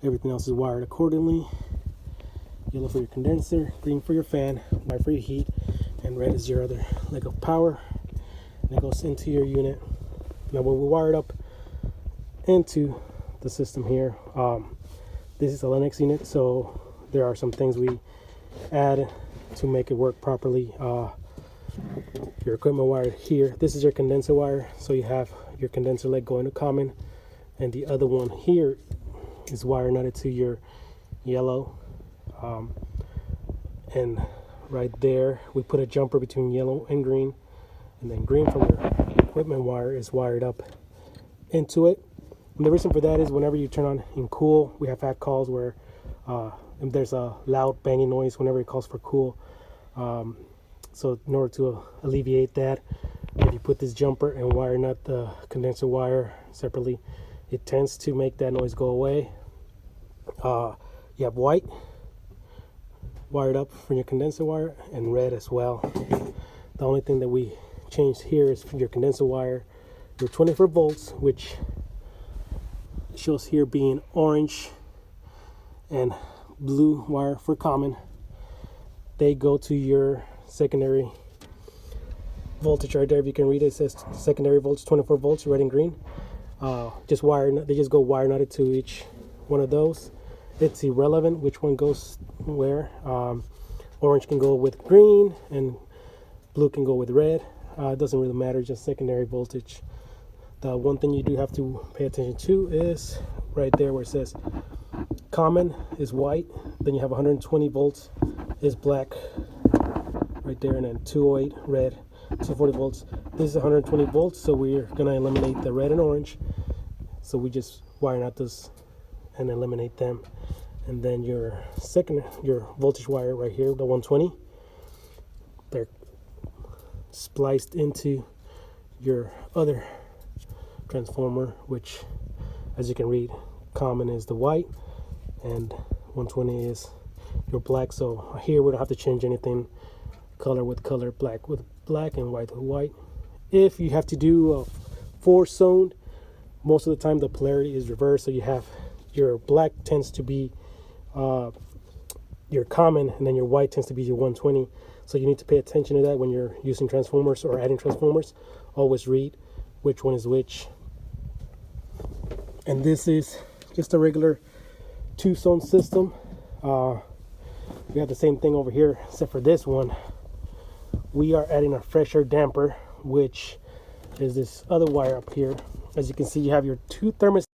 Everything else is wired accordingly. Yellow for your condenser, green for your fan, white for your heat, and red is your other leg of power. And it goes into your unit. Now when we wire it up into the system here, this is a Linux unit, so there are some things we add to make it work properly. Your equipment wire here, this is your condenser wire, so you have your condenser leg going to common, and the other one here is wire nutted to your yellow, and right there we put a jumper between yellow and green, and then green from your equipment wire is wired up into it. And the reason for that is whenever you turn on in cool, we have had calls where there's a loud banging noise whenever it calls for cool. So in order to alleviate that, if you put this jumper and wire nut the condenser wire separately, it tends to make that noise go away. You have white wired up from your condenser wire and red as well. The only thing that we changed here is for your condenser wire, your 24 volts, which shows here being orange and blue wire for common. They go to your secondary voltage right there. If you can read it, it says secondary voltage 24 volts, red and green. They just go wire nutted to each one of those. It's irrelevant which one goes where. Orange can go with green and blue can go with red. It doesn't really matter, just secondary voltage. The one thing you do have to pay attention to is right there where it says common is white, then you have 120 volts is black right there, and then 208 red, 240 volts. This is 120 volts, so we're gonna eliminate the red and orange. So we just wire out this and eliminate them. And then your voltage wire right here, the 120, they're spliced into your other transformer, which, as you can read, common is the white and 120 is your black. So here we don't have to change anything, color with color, black with black, and white with white. If you have to do a 4-zone, most of the time the polarity is reversed, so you have your black tends to be your common, and then your white tends to be your 120. So you need to pay attention to that when you're using transformers or adding transformers. Always read which one is which. And this is just a regular 2-zone system. We have the same thing over here, except for this one we are adding a fresh air damper, which is this other wire up here. As you can see, you have your 2 thermostats